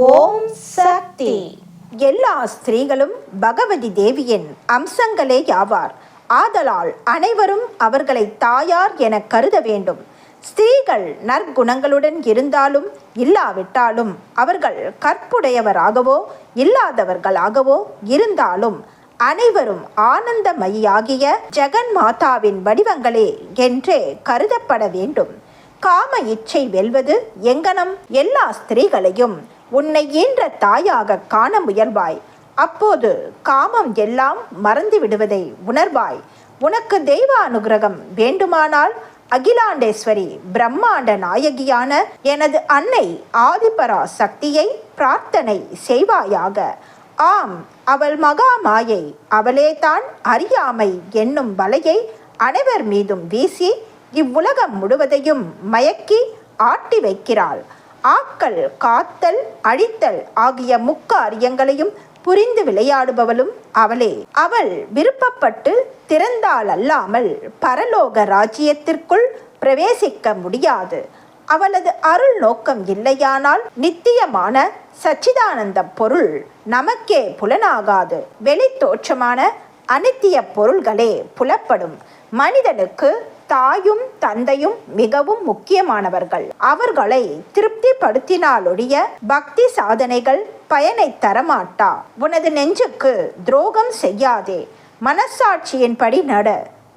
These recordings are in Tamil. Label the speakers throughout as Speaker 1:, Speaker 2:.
Speaker 1: ஓம் சக்தி. எல்லா ஸ்திரீகளும் பகவதி தேவியின் அம்சங்களே யாவார். ஆதலால் அனைவரும் அவர்களை தாயார் என கருத வேண்டும். ஸ்திரீகள் நற்குணங்களுடன் இருந்தாலும் இல்லாவிட்டாலும், அவர்கள் கற்புடையவராகவோ இல்லாதவர்களாகவோ இருந்தாலும் அனைவரும் ஆனந்தமயியாகிய ஜெகன் மாதாவின் வடிவங்களே என்றே கருதப்பட வேண்டும். காம இச்சை வெல்வது எங்கனம்? எல்லா ஸ்திரீகளையும் உன்னை ஈன்ற தாயாக காண முயல்வாய். அப்போது காமம் எல்லாம் மறந்து விடுவதை உணர்வாய். உனக்கு தெய்வ அனுகிரகம் வேண்டுமானால் அகிலாண்டேஸ்வரி பிரம்மாண்ட நாயகியான எனது அன்னை ஆதிபரா சக்தியை பிரார்த்தனை செய்வாயாக. ஆம், அவள் மகா மாயை. அவளே தான் அறியாமை என்னும் வலையை அனைவர் மீதும் வீசி இவ்வுலகம் முழுவதையும் மயக்கி ஆட்டி வைக்கிறாள். ஆக்கல், காத்தல், அழித்தல் ஆகிய முக்காரியங்களையும் புரிந்து விளையாடுபவளும் அவளே. அவள் விருப்பப்பட்டு திறந்தால் அல்லாமல் பரலோக ராஜ்யத்திற்குள் பிரவேசிக்க முடியாது. அவளது அருள் நோக்கம் இல்லையானால் நித்தியமான சச்சிதானந்த பொருள் நமக்கே புலனாகாது. வெளி தோற்றமான அனித்திய பொருள்களே புலப்படும். மனிதனுக்கு தாயும் தந்தையும் மிகவும் முக்கியமானவர்கள். அவர்களை திருப்திப்படுத்தினாலொழிய பக்தி சாதனைகள் பயனை தரமாட்டா. உனது நெஞ்சுக்கு துரோகம் செய்யாதே. மனசாட்சியின்படி நட.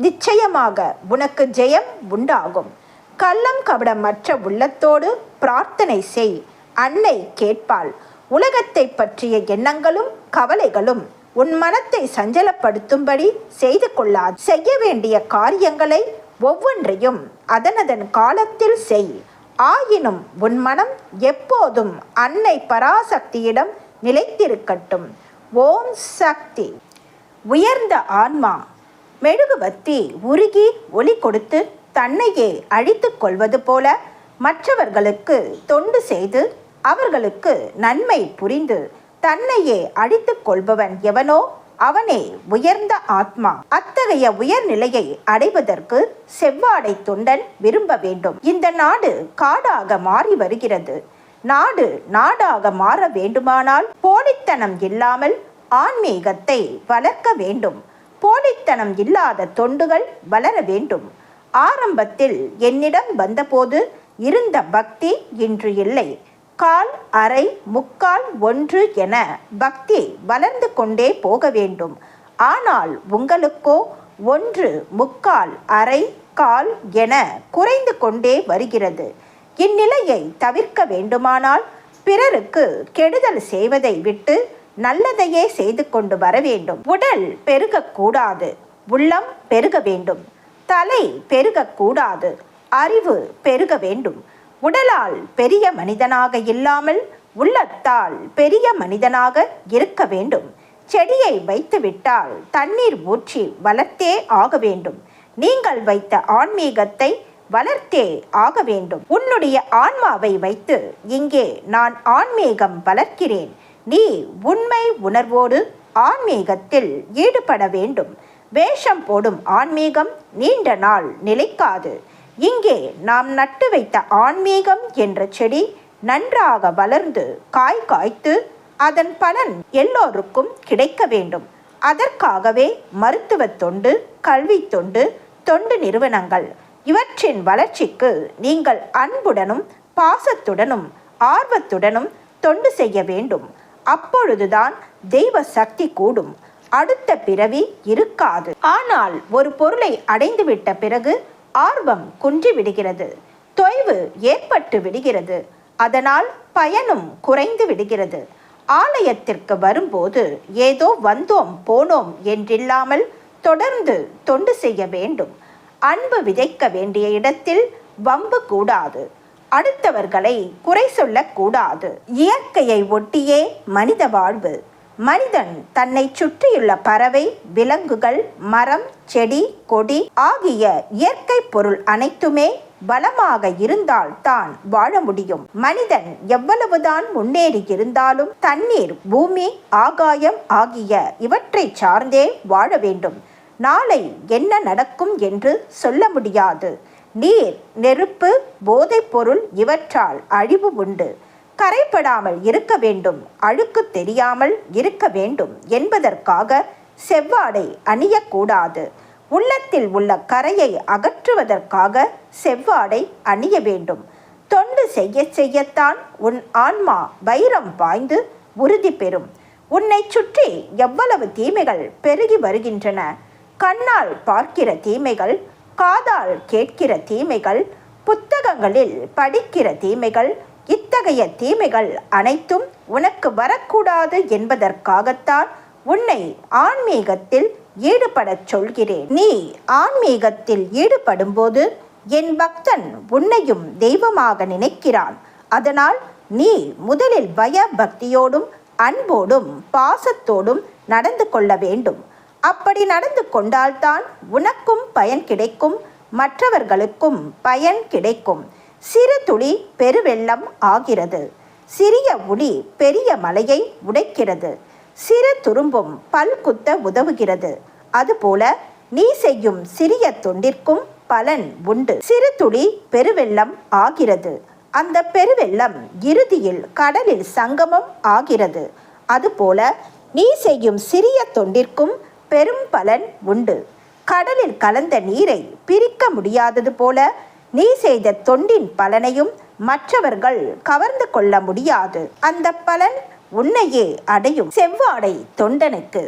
Speaker 1: நிச்சயமாக உனக்கு ஜெயம் உண்டாகும். கள்ளம் கபடமற்ற உள்ளத்தோடு பிரார்த்தனை செய். அன்னை கேட்பாள். உலகத்தை பற்றிய எண்ணங்களும் கவலைகளும் உன் மனத்தை சஞ்சலப்படுத்தும்படி செய்து கொள்ளாது. செய்ய வேண்டிய காரியங்களை ஒவ்வொன்றையும் அதனதன் காலத்தில் செய். ஆயினும் உன் மனம் எப்போதும் அன்னை பராசக்தியிடம் நிலைத்திருக்கட்டும். ஓம் சக்தி. உயர்ந்த ஆன்மா மெழுகுவத்தி உருகி ஒளி கொடுத்து தன்னையே அழித்து கொள்வது போல மற்றவர்களுக்கு தொண்டு செய்து அவர்களுக்கு நன்மை புரிந்து தன்னையே அழித்து கொள்பவன் எவனோ அவனே உயர்ந்த ஆத்மா. அத்தகைய உயர்நிலையை அடைவதற்கு செவ்வாடை தொண்டன் விரும்ப வேண்டும். இந்த நாடு காடாக மாறி வருகிறது. நாடு நாடாக மாற வேண்டுமானால் போலித்தனம் இல்லாமல் ஆன்மீகத்தை வளர்க்க வேண்டும். போலித்தனம் இல்லாத தொண்டுகள் வளர வேண்டும். ஆரம்பத்தில் என்னிடம் வந்தபோது இருந்த பக்தி இன்று இல்லை. கால், அரை, முக்கால், ஒன்று என பக்தி வளர்ந்து கொண்டே போக வேண்டும். ஆனால் உங்களுக்கோ 1, 3/4, அரை, கால் என குறைந்து கொண்டே வருகிறது. இந்நிலையை தவிர்க்க வேண்டுமானால் பிறருக்கு கெடுதல் செய்வதை விட்டு நல்லதையே செய்து கொண்டு வர வேண்டும். உடல் பெருகக்கூடாது, உள்ளம் பெருக வேண்டும். தலை பெருகக்கூடாது, அறிவு பெருக வேண்டும். உடலால் பெரிய மனிதனாக இல்லாமல் உள்ளத்தால் பெரிய மனிதனாக இருக்க வேண்டும். செடியை வைத்து விட்டால் தண்ணீர் ஊற்றி வளர்த்தே ஆக வேண்டும். நீங்கள் வைத்த ஆன்மீகத்தை வளர்த்தே ஆக வேண்டும். உன்னுடைய ஆன்மாவை வைத்து இங்கே நான் ஆன்மீகம் வளர்க்கிறேன். நீ உண்மை உணர்வோடு ஆன்மீகத்தில் ஈடுபட வேண்டும். வேஷம் போடும் ஆன்மீகம் நீண்ட நாள் நிலைக்காது. இங்கே நாம் நட்டு வைத்த ஆன்மீகம் என்ற செடி நன்றாக வளர்ந்து காய் காய்த்து அதன் பலன் எல்லோருக்கும் கிடைக்க வேண்டும். அதற்காகவே மருத்துவ தொண்டு, கல்வி தொண்டு, தொண்டு நிறுவனங்கள் இவற்றின் வளர்ச்சிக்கு நீங்கள் அன்புடனும் பாசத்துடனும் ஆர்வத்துடனும் தொண்டு செய்ய வேண்டும். அப்பொழுதுதான் தெய்வ சக்தி கூடும். அடுத்த பிறவி இருக்காது. ஆனால் ஒரு பொருளை அடைந்துவிட்ட பிறகு ஆர்வம் குன்றி விடுகிறது, தொய்வு ஏற்பட்டு விடுகிறது. அதனால் பயனும் குறைந்து விடுகிறது. ஆலயத்திற்கு வரும்போது ஏதோ வந்தோம் போனோம் என்றில்லாமல் தொடர்ந்து தொண்டு செய்ய வேண்டும். அன்பு விதைக்க வேண்டிய இடத்தில் வம்பு கூடாது. அடுத்தவர்களை குறை சொல்லக்கூடாது. இயற்கையை ஒட்டியே மனித வாழ்வு. மனிதன் தன்னை சுற்றியுள்ள பறவை, விலங்குகள், மரம், செடி, கொடி ஆகிய இயற்கை பொருள் அனைத்துமே பலமாக இருந்தால் தான் வாழ முடியும். மனிதன் எவ்வளவுதான் முன்னேறி இருந்தாலும் தண்ணீர், பூமி, ஆகாயம் ஆகிய இவற்றை சார்ந்தே வாழ வேண்டும். நாளை என்ன நடக்கும் என்று சொல்ல முடியாது. நீர், நெருப்பு, போதைப்பொருள் இவற்றால் அழிவு உண்டு. கரைப்படாமல் இருக்க வேண்டும், அழுக்கு தெரியாமல் இருக்க வேண்டும் என்பதற்காக செவ்வாடை அணியக்கூடாது. உள்ளத்தில் உள்ள கரையை அகற்றுவதற்காக செவ்வாடை அணிய வேண்டும். தொண்டு செய்ய செய்யத்தான் உன் ஆன்மா வைரம் பாய்ந்து உறுதி பெறும். உன்னை சுற்றி எவ்வளவு தீமைகள் பெருகி வருகின்றன. கண்ணால் பார்க்கிற தீமைகள், காதால் கேட்கிற தீமைகள், புத்தகங்களில் படிக்கிற தீமைகள், இத்தகைய தீமைகள் அனைத்தும் உனக்கு வரக்கூடாது என்பதற்காகத்தான் உன்னை ஆன்மீகத்தில் ஈடுபடச் சொல்கிறேன். நீ ஆன்மீகத்தில் ஈடுபடும்போது என் பக்தன் உன்னையும் தெய்வமாக நினைக்கிறான். அதனால் நீ முதலில் பய பக்தியோடும் அன்போடும் பாசத்தோடும் நடந்து கொள்ள வேண்டும். அப்படி நடந்து கொண்டால்தான் உனக்கும் பயன் கிடைக்கும், மற்றவர்களுக்கும் பயன் கிடைக்கும். சிறு துளி பெருவெள்ளம் ஆகிறது. சிறிய உளி பெரிய மலையை உடைக்கிறது. சிறு துரும்பும் பல் குத்த உதவுகிறது. அதுபோல நீ செய்யும் சிறிய தொண்டிற்கும் பலன் உண்டு. சிறு துளி பெருவெள்ளம் ஆகிறது. அந்த பெருவெள்ளம் இறுதியில் கடலில் சங்கமம் ஆகிறது. அதுபோல நீ செய்யும் சிறிய தொண்டிற்கும் பெரும் பலன் உண்டு. கடலில் கலந்த நீரை பிரிக்க முடியாதது போல நீ செய்த தொண்டின் பலனையும் மற்றவர்கள் கவர்ந்து கொள்ள முடியாது. அந்த பலன் உன்னையே அடையும். செவ்வாடை தொண்டனுக்கு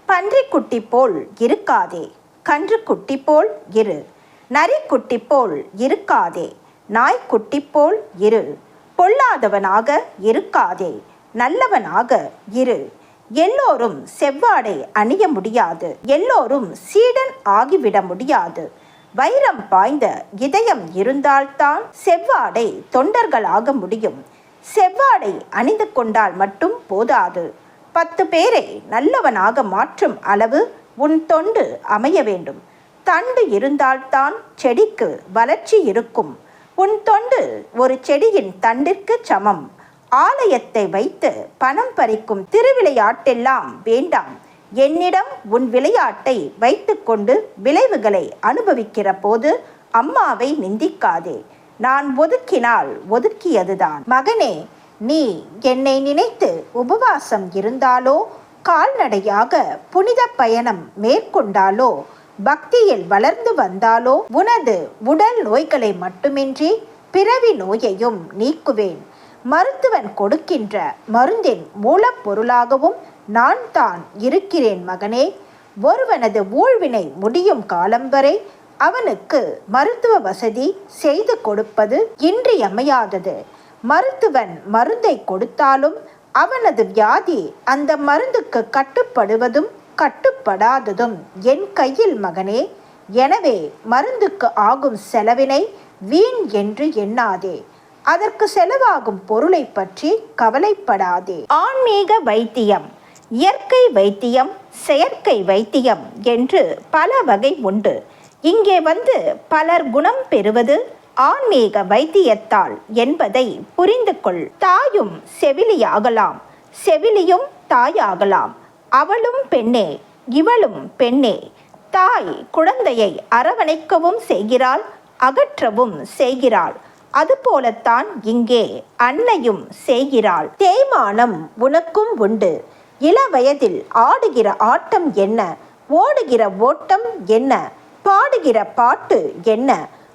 Speaker 1: பன்றிக்குட்டி போல் இருக்காதே, கன்றுக்குட்டி போல் இரு. நரிக்குட்டி போல் இருக்காதே, நாய்க்குட்டி போல் இரு. பொல்லாதவனாக இருக்காதே, நல்லவனாக இரு. எல்லோரும் செவ்வாடை அணிய முடியாது. எல்லோரும் சீடன் ஆகிவிட முடியாது. வைரம் பாய்ந்த இதயம் இருந்தால்தான் செவ்வாடை தொண்டர்களாக முடியும். செவ்வாடை அணிந்து கொண்டால் மட்டும் போதாது. 10 பேரை நல்லவனாக மாற்றும் அளவு உன் தொண்டு அமைய வேண்டும். தண்டு இருந்தால்தான் செடிக்கு வளர்ச்சி இருக்கும். உன் தொண்டு ஒரு செடியின் தண்டிற்கு சமம். ஆலயத்தை வைத்து பணம் பறிக்கும் திருவிளையாட்டெல்லாம் வேண்டாம். என்னிடம் உன் விளையாட்டை வைத்துக்கொண்டு விளைவுகளை அனுபவிக்கிற போது அம்மாவை நிந்திக்காதே. நான் ஒதுக்கினால் ஒதுக்கியதுதான். மகனே, நீ என்னை நினைத்து உபவாசம் இருந்தாலோ, கால்நடையாக புனித பயணம் மேற்கொண்டாலோ, பக்தியில் வளர்ந்து வந்தாலோ உனது உடல் நோய்களை மட்டுமின்றி பிறவி நோயையும் நீக்குவேன். மருத்துவன் கொடுக்கின்ற மருந்தின் மூலப்பொருளாகவும் நான் தான் இருக்கிறேன் மகனே. ஒருவனது ஊழ்வினை முடியும் காலம் வரை அவனுக்கு மருத்துவ வசதி செய்து கொடுப்பது இன்றியமையாதது. மருத்துவன் மருந்தை கொடுத்தாலும் அவனது வியாதி அந்த மருந்துக்கு கட்டுப்படுவதும் கட்டுப்படாததும் என் கையில் மகனே. எனவே மருந்துக்கு ஆகும் செலவினை வீண் என்று எண்ணாதே. அதற்கு செலவாகும் பொருளை பற்றி கவலைப்படாதே. ஆன்மீக வைத்தியம், இயற்கை வைத்தியம், செயற்கை வைத்தியம் என்று பல வகை உண்டு. இங்கே வந்து பலர் குணம் பெறுவது ஆன்மீக வைத்தியத்தால் என்பதை புரிந்து கொள். தாயும் செவிலியாகலாம், செவிலியும் தாயாகலாம். அவளும் பெண்ணே, இவளும் பெண்ணே. தாய் குழந்தையை அரவணைக்கவும் செய்கிறாள், அகற்றவும் செய்கிறாள். அதுபோலத்தான் இங்கே அன்னையும் செய்கிறாள். தேய்மானம் உனக்கும் உண்டு. இளவயதில் ஆடுகிற ஆட்டம் என்ன, ஓடுகிற ஓட்டம் என்ன, பாடுகிற பாட்டு என்ன,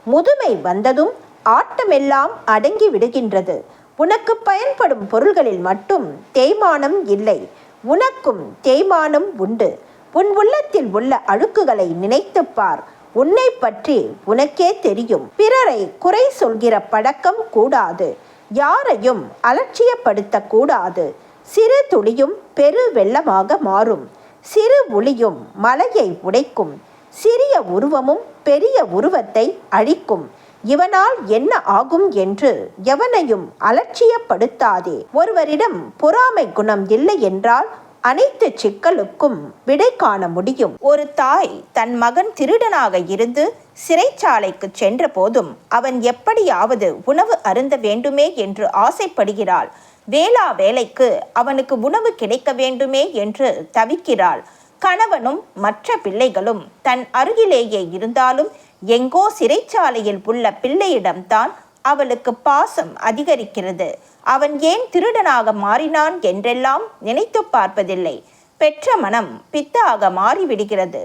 Speaker 1: முதுமை வந்ததும் ஆட்டமெல்லாம் அடங்கி விடுகின்றது. உனக்கு பயன்படும் பொருள்களில் மட்டும் தேய்மானம் இல்லை. உனக்கும் தேய்மானம் உண்டு. உன் உள்ளத்தில் உள்ள அழுக்குகளை நினைத்துப்பார். உன்னை பற்றி உனக்கே தெரியும். பிறரை குறை சொல்கிற பழக்கம் கூடாது. யாரையும் அலட்சியப்படுத்த கூடாது. சிறு துளியும் பெரு வெள்ளமாக மாறும். சிறு ஒளியும் மலையை உடைக்கும். சிறிய உருவமும் பெரிய உருவத்தை அழிக்கும். இவனால் என்ன ஆகும் என்று எவனையும் அலட்சியப்படுத்தாதே. ஒருவரிடம் பொறாமை குணம் இல்லை என்றால் அனைத்து சிக்கலுக்கும் விடை காண முடியும். ஒரு தாய் தன் மகன் திருடனாக இருந்து சிறைச்சாலைக்கு சென்ற போதும் அவன் எப்படியாவது உணவு அருந்த வேண்டுமே என்று ஆசைப்படுகிறாள். வேளா வேலைக்கு அவனுக்கு உணவு கிடைக்க வேண்டுமே என்று தவிக்கிறாள். கணவனும் மற்ற பிள்ளைகளும் தன் அருகிலேயே இருந்தாலும் எங்கோ சிறைச்சாலையில் உள்ள பிள்ளையிடம்தான் அவளுக்கு பாசம் அதிகரிக்கிறது. அவன் ஏன் திருடனாக மாறினான் என்றெல்லாம் நினைத்து பார்ப்பதில்லை. பெற்ற மனம் பித்தாக மாறிவிடுகிறது.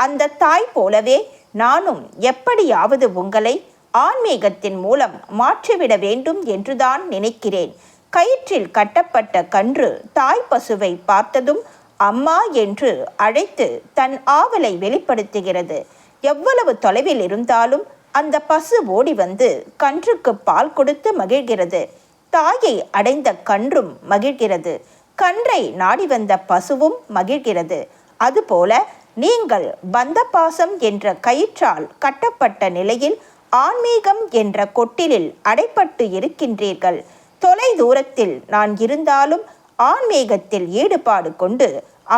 Speaker 1: அந்த தாய் போலவே நானும் எப்படியாவது உங்களை ஆன்மீகத்தின் மூலம் மாற்றிவிட வேண்டும் என்றுதான் நினைக்கிறேன். கயிற்றில் கட்டப்பட்ட கன்று தாய் பசுவை பார்த்ததும் அம்மா என்று அழைத்து தன் ஆவலை வெளிப்படுத்துகிறது. எவ்வளவு தொலைவில் இருந்தாலும் அந்த பசு ஓடி வந்து கன்றுக்கு பால் கொடுத்து மகிழ்கிறது. தாயை அடைந்த கன்றும் மகிழ்கிறது. கன்றை நாடி வந்த பசுவும் மகிழ்கிறது. அதுபோல நீங்கள் பந்த பாசம் என்ற கயிற்றால் கட்டப்பட்ட நிலையில் ஆன்மீகம் என்ற கொட்டிலில் அடைப்பட்டு இருக்கின்றீர்கள். தொலை தூரத்தில் நான் இருந்தாலும் ஆன்மீகத்தில் ஈடுபாடு கொண்டு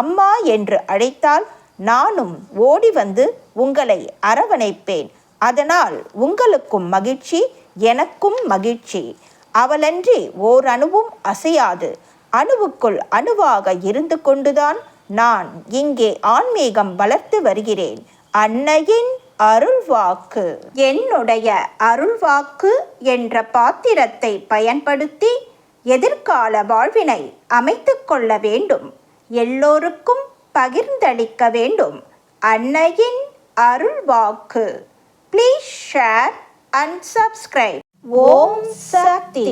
Speaker 1: அம்மா என்று அழைத்தால் நானும் ஓடி வந்து உங்களை அரவணைப்பேன். அதனால் உங்களுக்கும் மகிழ்ச்சி, எனக்கும் மகிழ்ச்சி. அவளன்றி ஓரணுவும் அசையாது. அணுவுக்குள் அணுவாக இருந்து கொண்டுதான் நான் இங்கே ஆன்மீகம் வளர்த்து வருகிறேன். அன்னையின் அருள்வாக்கு. என்னுடைய அருள்வாக்கு என்ற பாத்திரத்தை பயன்படுத்தி எதிர்கால வாழ்வினை அமைத்து கொள்ள வேண்டும். எல்லோருக்கும் பகிர்ந்தளிக்க வேண்டும். அன்னையின் அருள்வாக்கு. Please share and subscribe. Om Sakthi.